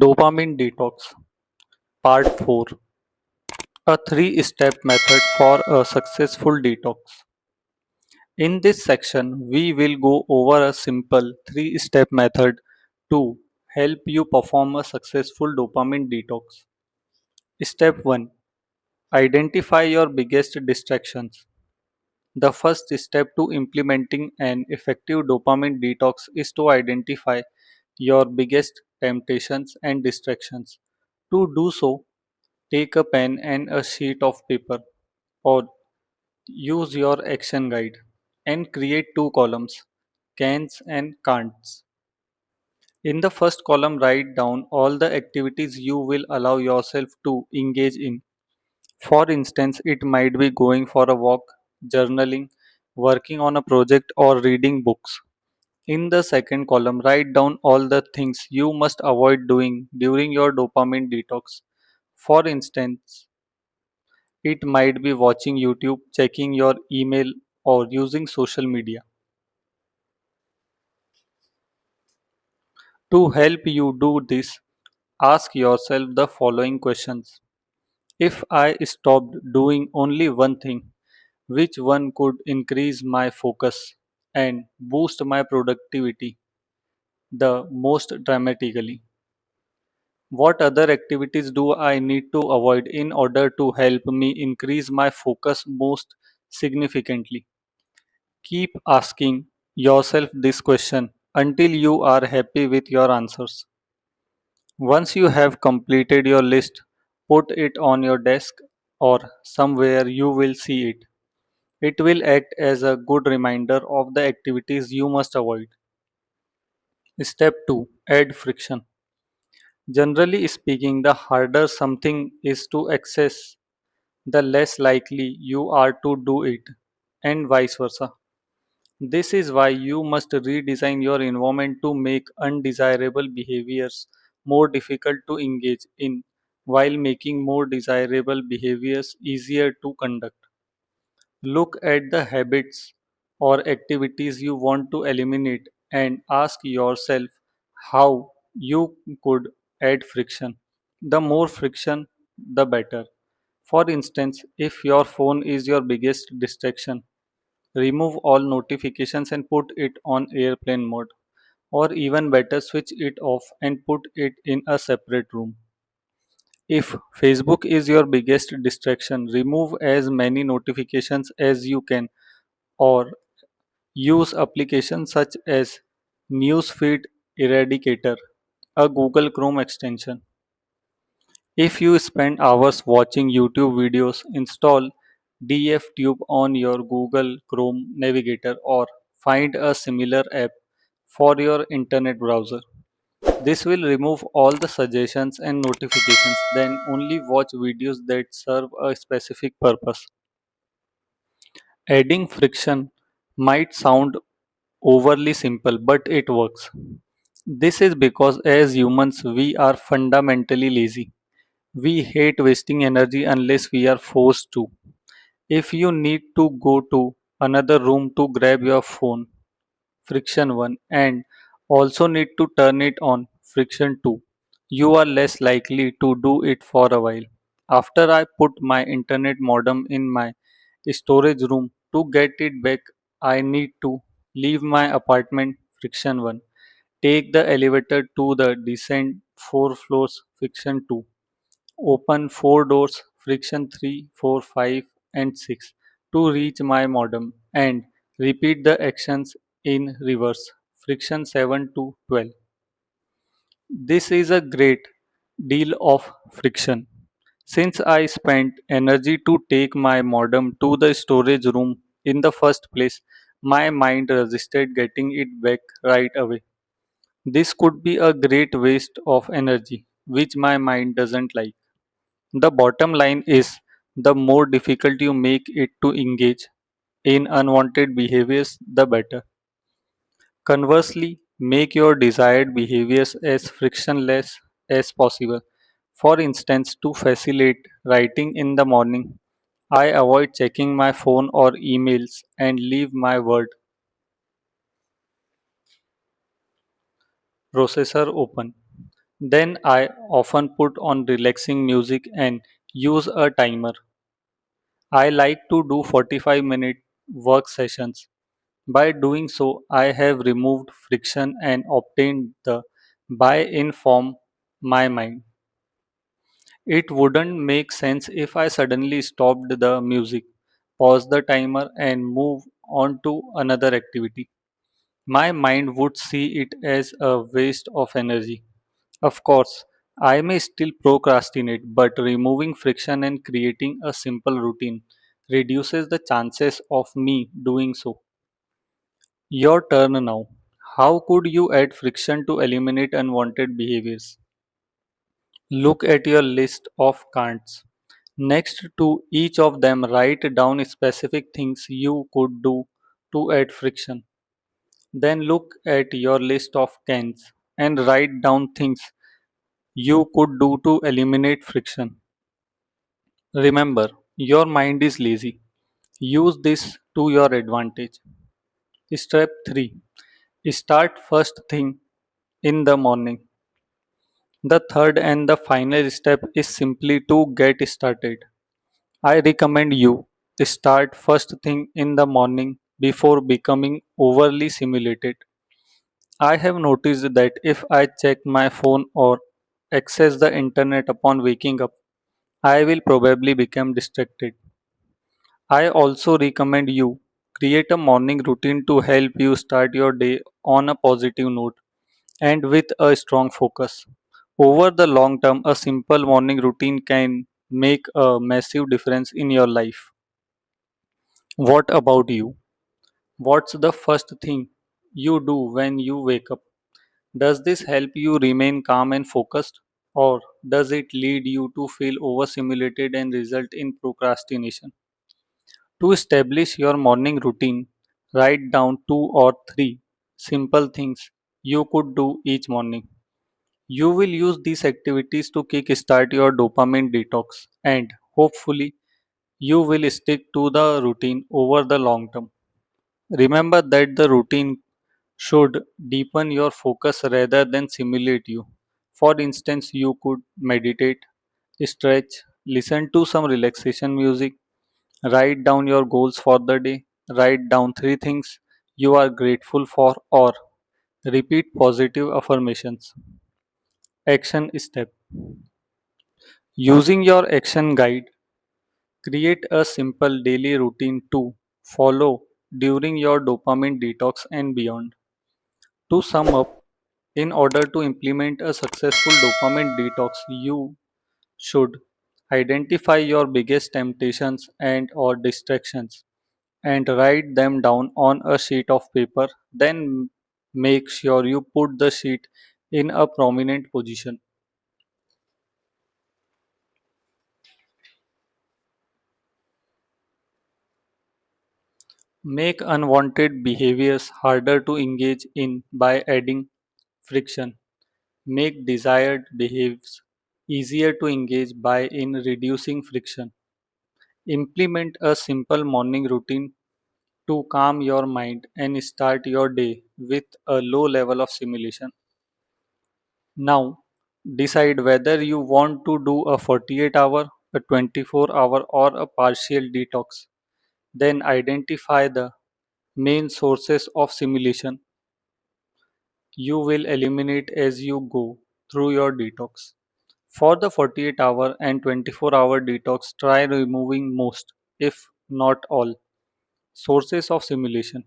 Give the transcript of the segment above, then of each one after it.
Dopamine Detox Part 4, a three-step method for a successful detox. In this section, we will go over a simple three-step method to help you perform a successful dopamine detox. Step 1, identify your biggest distractions. The first step to implementing an effective dopamine detox is to identify your biggest temptations and distractions. To do so, take a pen and a sheet of paper, or use your action guide and create two columns, cans and can'ts. In the first column, write down all the activities you will allow yourself to engage in. For instance, it might be going for a walk, journaling, working on a project, or reading books. In the second column, write down all the things you must avoid doing during your dopamine detox. For instance, it might be watching YouTube, checking your email, or using social media. To help you do this, ask yourself the following questions. If I stopped doing only one thing, which one could increase my focus and boost my productivity the most dramatically? What other activities do I need to avoid in order to help me increase my focus most significantly? Keep asking yourself this question until you are happy with your answers. Once you have completed your list, put it on your desk or somewhere you will see it. It will act as a good reminder of the activities you must avoid. Step 2, add friction. Generally speaking, the harder something is to access, the less likely you are to do it, and vice versa. This is why you must redesign your environment to make undesirable behaviors more difficult to engage in while making more desirable behaviors easier to conduct. Look at the habits or activities you want to eliminate and ask yourself how you could add friction. The more friction, the better. For instance, if your phone is your biggest distraction, remove all notifications and put it on airplane mode. Or even better, switch it off and put it in a separate room. If Facebook is your biggest distraction, remove as many notifications as you can or use applications such as Newsfeed Eradicator, a Google Chrome extension. If you spend hours watching YouTube videos, install DFTube on your Google Chrome navigator or find a similar app for your internet browser. This will remove all the suggestions and notifications, then only watch videos that serve a specific purpose. Adding friction might sound overly simple, but it works. This is because as humans, we are fundamentally lazy. We hate wasting energy unless we are forced to. If you need to go to another room to grab your phone, friction 1, and also need to turn it on, friction 2, you are less likely to do it for a while. After I put my internet modem in my storage room to get it back, I need to leave my apartment, friction 1. Take the elevator to the descent 4 floors, friction 2. Open 4 doors, friction 3, 4, 5, and 6 to reach my modem and repeat the actions in reverse, friction 7 to 12. This is a great deal of friction. Since I spent energy to take my modem to the storage room in the first place, my mind resisted getting it back right away. This could be a great waste of energy, which my mind doesn't like. The bottom line is the more difficult you make it to engage in unwanted behaviors, the better. Conversely, make your desired behaviors as frictionless as possible. For instance, to facilitate writing in the morning, I avoid checking my phone or emails and leave my word processor open. Then I often put on relaxing music and use a timer. I like to do 45-minute work sessions. By doing so, I have removed friction and obtained the buy in from my mind. It wouldn't make sense if I suddenly stopped the music, pause the timer, and move on to another activity. My mind would see it as a waste of energy. Of course, I may still procrastinate, but removing friction and creating a simple routine reduces the chances of me doing so. Your turn now. How could you add friction to eliminate unwanted behaviors? Look at your list of can'ts. Next to each of them, write down specific things you could do to add friction. Then look at your list of cans and write down things you could do to eliminate friction. Remember, your mind is lazy. Use this to your advantage. Step 3. Start first thing in the morning. The third and the final step is simply to get started. I recommend you start first thing in the morning before becoming overly simulated. I have noticed that if I check my phone or access the internet upon waking up, I will probably become distracted. I also recommend you create a morning routine to help you start your day on a positive note and with a strong focus. Over the long term, a simple morning routine can make a massive difference in your life. What about you? What's the first thing you do when you wake up? Does this help you remain calm and focused? Or does it lead you to feel overstimulated and result in procrastination? To establish your morning routine, write down 2 or 3 simple things you could do each morning. You will use these activities to kickstart your dopamine detox and hopefully you will stick to the routine over the long term. Remember that the routine should deepen your focus rather than simulate you. For instance, you could meditate, stretch, listen to some relaxation music, write down your goals for the day, write down 3 things you are grateful for, or repeat positive affirmations. Action step. Using your action guide, create a simple daily routine to follow during your dopamine detox and beyond. To sum up, in order to implement a successful dopamine detox, you should identify your biggest temptations and or distractions and write them down on a sheet of paper. Then make sure you put the sheet in a prominent position. Make unwanted behaviors harder to engage in by adding friction. Make desired behaviors easier to engage by in reducing friction. Implement a simple morning routine to calm your mind and start your day with a low level of simulation. Now, decide whether you want to do a 48-hour, a 24-hour, or a partial detox. Then identify the main sources of simulation you will eliminate as you go through your detox. For the 48-hour and 24-hour detox, try removing most, if not all, sources of simulation.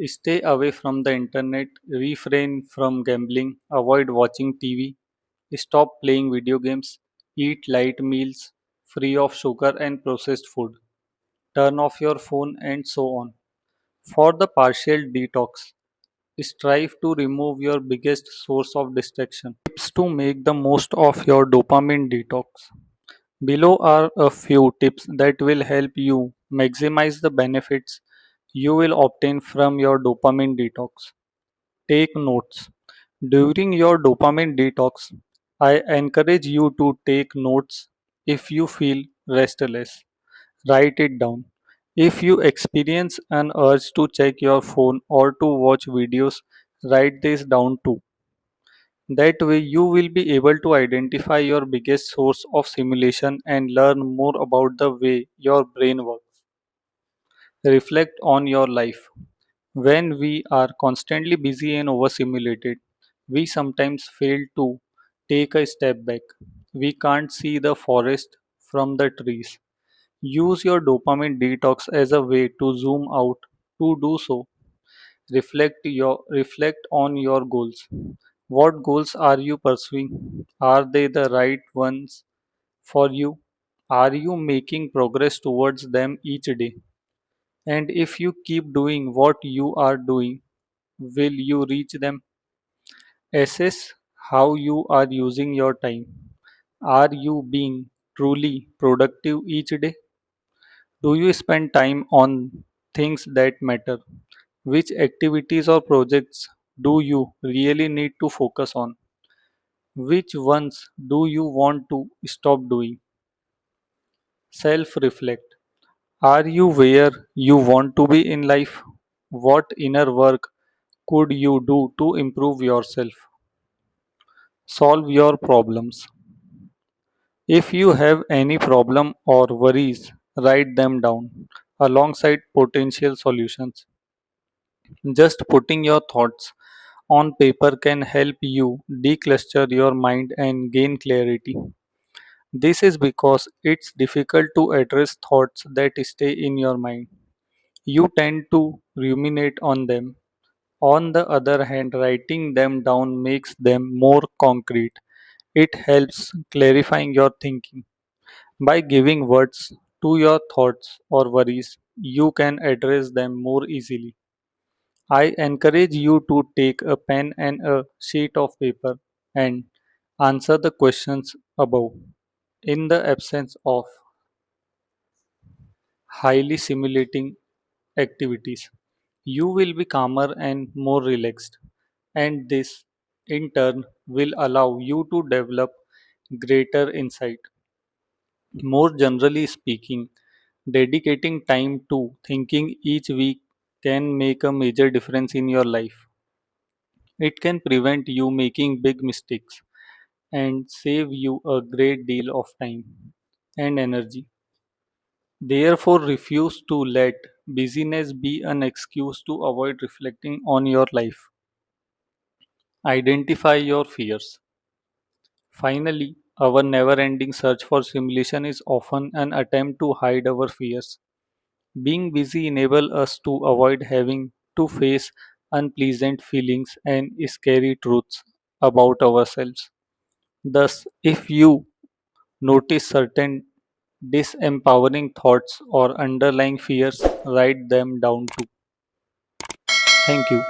Stay away from the internet, refrain from gambling, avoid watching TV, stop playing video games, eat light meals free of sugar and processed food, turn off your phone, and so on. For the partial detox, strive to remove your biggest source of distraction. Tips to make the most of your dopamine detox. Below are a few tips that will help you maximize the benefits you will obtain from your dopamine detox. Take notes. During your dopamine detox, I encourage you to take notes if you feel restless. Write it down. If you experience an urge to check your phone or to watch videos, write this down too. That way, you will be able to identify your biggest source of simulation and learn more about the way your brain works. Reflect on your life. When we are constantly busy and overstimulated, we sometimes fail to take a step back. We can't see the forest from the trees. Use your dopamine detox as a way to zoom out. To do so, reflect on your goals. What goals are you pursuing? Are they the right ones for you? Are you making progress towards them each day? And if you keep doing what you are doing, will you reach them? Assess how you are using your time. Are you being truly productive each day? Do you spend time on things that matter? Which activities or projects do you really need to focus on? Which ones do you want to stop doing? Self reflect. Are you where you want to be in life? What inner work could you do to improve yourself? Solve your problems. If you have any problem or worries, write them down alongside potential solutions. Just putting your thoughts on paper can help you decluster your mind and gain clarity. This is because it's difficult to address thoughts that stay in your mind. You tend to ruminate on them. On the other hand, writing them down makes them more concrete. It helps clarifying your thinking. By giving words to your thoughts or worries, you can address them more easily. I encourage you to take a pen and a sheet of paper and answer the questions above. In the absence of highly simulating activities, you will be calmer and more relaxed, and this in turn will allow you to develop greater insight. More generally speaking, dedicating time to thinking each week can make a major difference in your life. It can prevent you making big mistakes and save you a great deal of time and energy. Therefore, refuse to let busyness be an excuse to avoid reflecting on your life. Identify your fears. Finally, our never ending search for simulation is often an attempt to hide our fears. Being busy enables us to avoid having to face unpleasant feelings and scary truths about ourselves. Thus, if you notice certain disempowering thoughts or underlying fears, write them down too. Thank you.